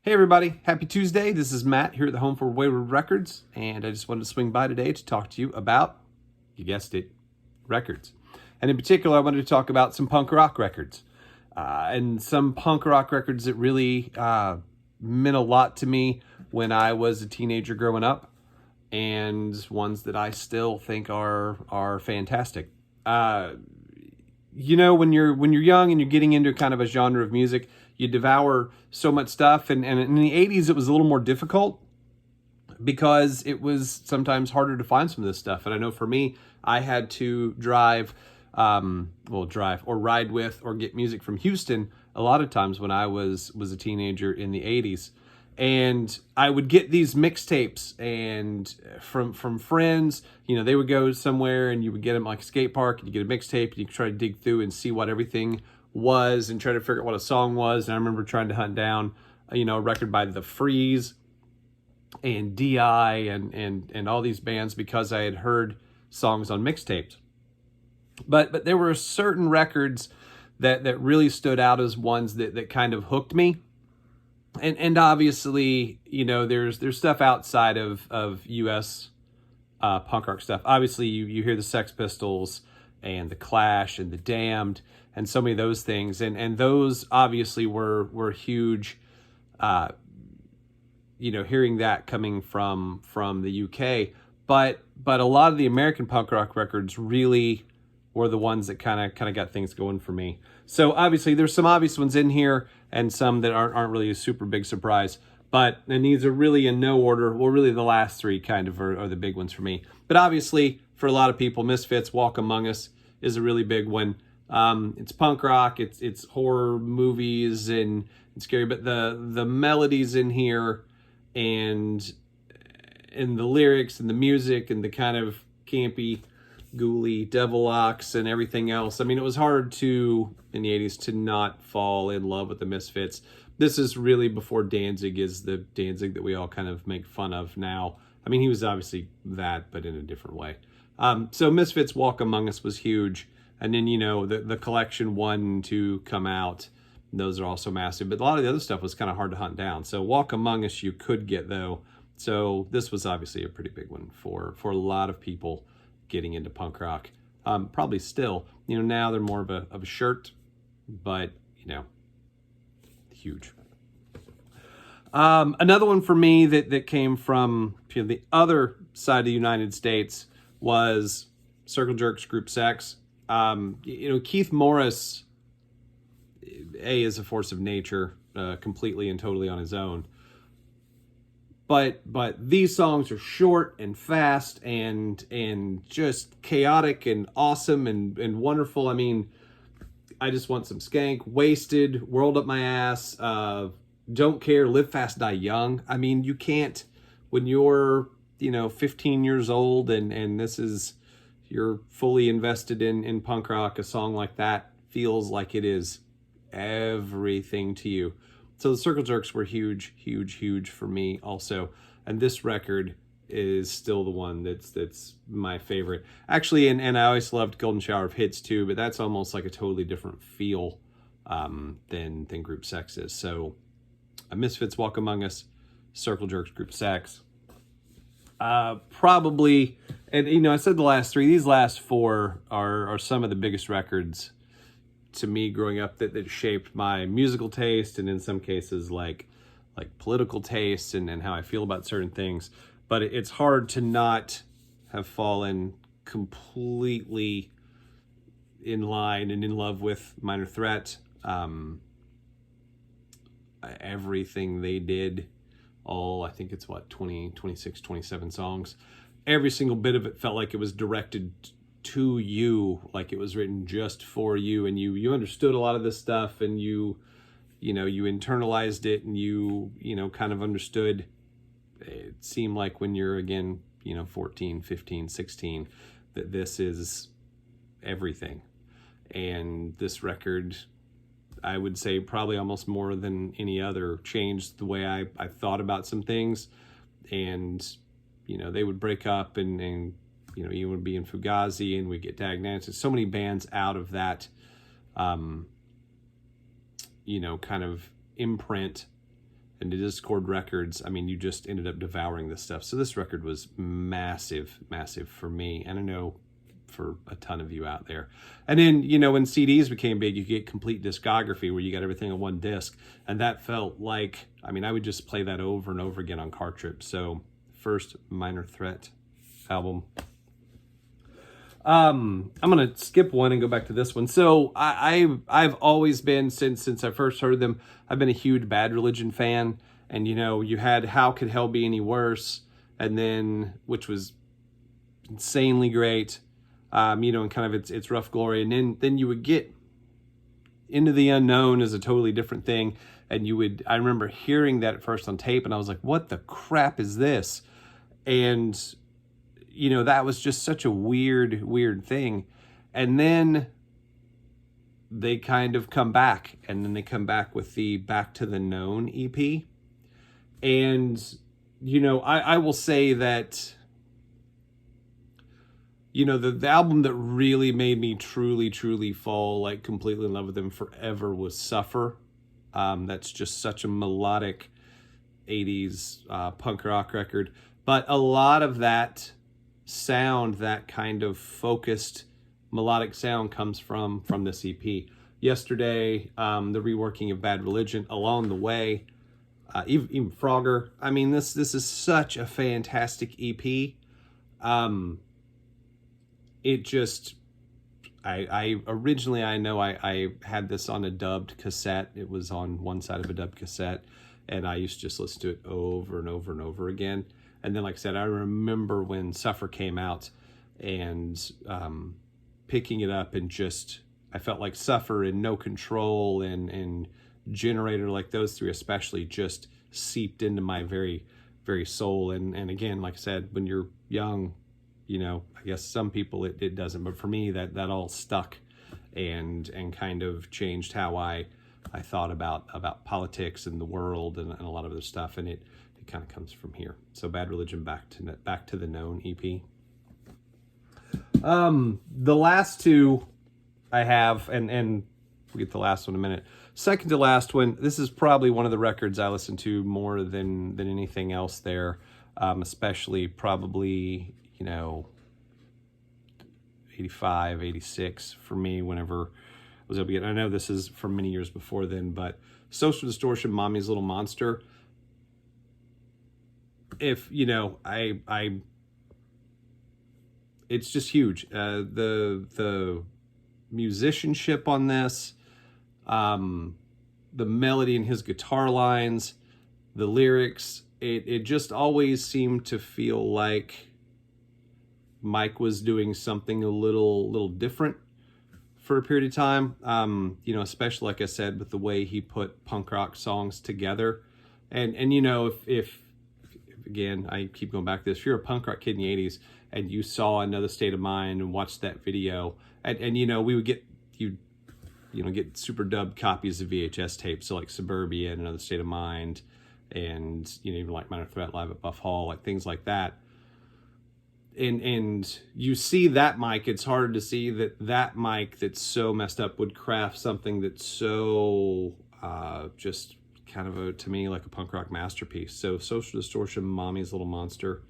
Hey everybody, happy Tuesday. This is Matt here at the home for Wayward Records, and I just wanted to swing by today to talk to you about, you guessed it, records. And in particular, I wanted to talk about some punk rock records. And some punk rock records that really meant a lot to me when I was a teenager growing up, and ones that I still think are fantastic. When you're young and you're getting into kind of a genre of music, you devour so much stuff, and in the 80s it was a little more difficult because it was sometimes harder to find some of this stuff. And I know for me, I had to drive or ride with or get music from Houston a lot of times when I was a teenager in the 80s. And I would get these mixtapes and from friends. They would go somewhere and you would get them like a skate park, and you get a mixtape and you could try to dig through and see what everything was and try to figure out what a song was. And I remember trying to hunt down a record by The Freeze and DI and all these bands because I had heard songs on mixtapes. But there were certain records that really stood out as ones that kind of hooked me. And obviously, there's stuff outside of US punk rock stuff. Obviously, you hear the Sex Pistols and the Clash and the Damned and so many of those things. And those obviously were huge, hearing that coming from the UK. But a lot of the American punk rock records really were the ones that kind of got things going for me. So obviously there's some obvious ones in here and some that aren't really a super big surprise. And these are really in no order. Well, really the last three kind of are the big ones for me. But obviously for a lot of people, Misfits, Walk Among Us is a really big one. It's punk rock, it's horror movies and scary, but the melodies in here and the lyrics and the music and the kind of campy, ghouly devil ox and everything else. I mean, it was hard in the 80s to not fall in love with the Misfits. This is really before Danzig is the Danzig that we all kind of make fun of now. I mean, he was obviously that, but in a different way. So Misfits, Walk Among Us was huge. And then, the collection 1 and 2 come out. Those are also massive. But a lot of the other stuff was kind of hard to hunt down. So Walk Among Us you could get, though. So this was obviously a pretty big one for a lot of people getting into punk rock. Probably still. Now they're more of a shirt. But, huge. Another one for me that came from the other side of the United States was Circle Jerks, Group Sex. Keith Morris, is a force of nature, completely and totally on his own. But these songs are short and fast and just chaotic and awesome and wonderful. I mean, I Just Want Some Skank, Wasted, World Up My Ass, Don't Care, Live Fast, Die Young. I mean, you can't, when you're 15 years old and this is, you're fully invested in punk rock, a song like that feels like it is everything to you. So the Circle Jerks were huge, huge, huge for me also. And this record is still the one that's my favorite. Actually, and I always loved Golden Shower of Hits too, but that's almost like a totally different feel than Group Sex is. So Misfits, Walk Among Us, Circle Jerks, Group Sex. Probably, and I said the last three. These last four are some of the biggest records to me growing up that shaped my musical taste, and in some cases like political taste and how I feel about certain things. But it's hard to not have fallen completely in line and in love with Minor Threat. Everything they did. I think it's 26, 27 songs. Every single bit of it felt like it was directed to you, like it was written just for you, and you understood a lot of this stuff, and you internalized it, and you kind of understood. It seemed like when you're again 14, 15, 16 that this is everything. And this record, I would say probably almost more than any other, changed the way I thought about some things. And they would break up and you would be in Fugazi and we get Dag Nancy. So many bands out of that kind of imprint and the Discord records, I mean, you just ended up devouring this stuff. So this record was massive, massive for me, and I know for a ton of you out there. And then, you know, when CDs became big, you get complete discography where you got everything on one disc, and that felt like, I mean, I would just play that over and over again on car trips. So first Minor Threat album. I'm gonna skip one and go back to this one. So I've always been, since I first heard them, I've been a huge Bad Religion fan. And you know, you had How Could Hell Be Any Worse, and then, which was insanely great, you know, and kind of its rough glory. And then you would get Into the Unknown is a totally different thing. And I remember hearing that at first on tape, and I was like, what the crap is this? And you know, that was just such a weird thing. And then they kind of come back, and then they come back with the Back to the Known EP. And, you know, I will say that, you know, the album that really made me truly fall like completely in love with them forever was Suffer. That's just such a melodic 80s punk rock record. But a lot of that sound, that kind of focused melodic sound, comes from this EP. Yesterday, the reworking of Bad Religion, Along the Way, even Frogger. I mean, this is such a fantastic EP. It just, I originally, I know I had this on a dubbed cassette. It was on one side of a dubbed cassette, and I used to just listen to it over and over and over again. And then, like I said, I remember when Suffer came out, and picking it up, and just, I felt like Suffer and No Control and Generator, like those three especially, just seeped into my very, very soul. And again, like I said, when you're young, you know, I guess some people it doesn't, but for me, that all stuck and kind of changed how I thought about politics and the world and a lot of other stuff. And it kind of comes from here. So Bad Religion, Back to the Known EP. The last two I have, and we'll get the last one in a minute. Second to last one, this is probably one of the records I listen to more than anything else there, especially probably, you know, 85, 86 for me whenever I was able to get, I know this is from many years before then, but Social Distortion, Mommy's Little Monster. If, you know, it's just huge. The musicianship on this, the melody in his guitar lines, the lyrics, it just always seemed to feel like Mike was doing something a little different for a period of time. You know, especially, like I said, with the way he put punk rock songs together. And you know, if again, I keep going back to this, if you're a punk rock kid in the 80s and you saw Another State of Mind and watched that video, and you know, we would get, you know, get super dubbed copies of VHS tapes, so like Suburbia and Another State of Mind, and, you know, even like Minor Threat Live at Buff Hall, like things like that. And you see that Mike, it's hard to see that Mike that's so messed up would craft something that's so just kind of to me, like a punk rock masterpiece. So Social Distortion, Mommy's Little Monster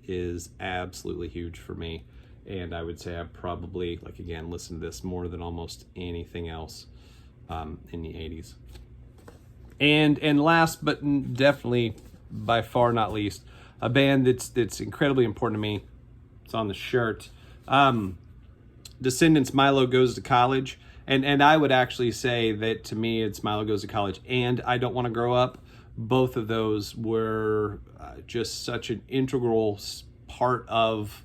is absolutely huge for me. And I would say I probably, like, again, listened to this more than almost anything else in the 80s. And last, but definitely by far not least, a band that's incredibly important to me. It's on the shirt. Descendents, Milo Goes to College. And I would actually say that to me, it's Milo Goes to College and I Don't Want to Grow Up. Both of those were just such an integral part of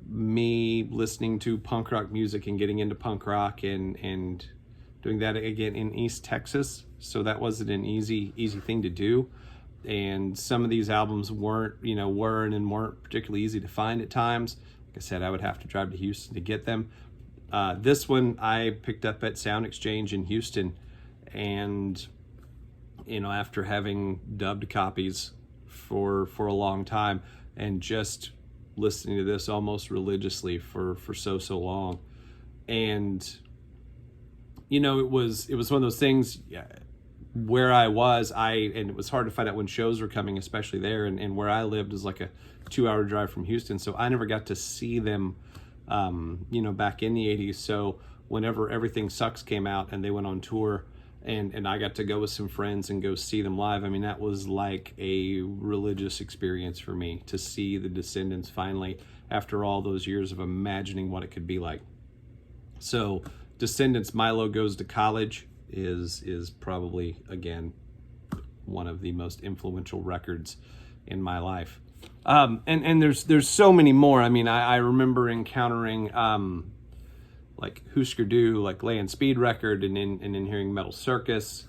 me listening to punk rock music and getting into punk rock and doing that again in East Texas. So that wasn't an easy thing to do. And some of these albums weren't particularly easy to find at times. Like I said, I would have to drive to Houston to get them. This one I picked up at Sound Exchange in Houston, and, you know, after having dubbed copies for a long time and just listening to this almost religiously for so long. And, you know, it was one of those things, where I was, and it was hard to find out when shows were coming, especially there, and where I lived is like a 2-hour drive from Houston, so I never got to see them, back in the 80s. So whenever Everything Sucks came out and they went on tour, and I got to go with some friends and go see them live, I mean, that was like a religious experience for me to see the Descendents finally, after all those years of imagining what it could be like. So Descendents, Milo Goes to College is probably, again, one of the most influential records in my life. And there's so many more. I mean, I remember encountering like Husker Du, like Land Speed record, and then hearing Metal Circus,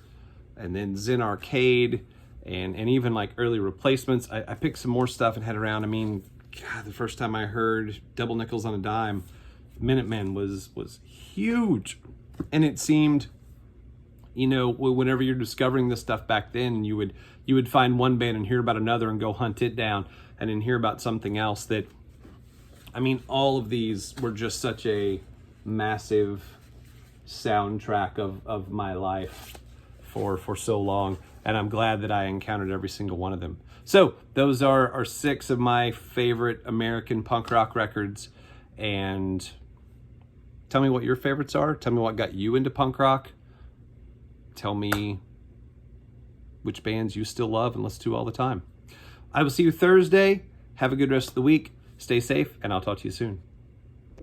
and then Zen Arcade, and even like early Replacements. I picked some more stuff and had around. I mean, God, the first time I heard Double Nickels on a Dime, Minutemen was huge, and it seemed, whenever you're discovering this stuff back then, you would find one band and hear about another and go hunt it down, and then hear about something else. That, I mean, all of these were just such a massive soundtrack of my life for so long, and I'm glad that I encountered every single one of them. So those are 6 of my favorite American punk rock records, and tell me what your favorites are. Tell me what got you into punk rock. Tell me which bands you still love and listen to all the time. I will see you Thursday. Have a good rest of the week. Stay safe, and I'll talk to you soon.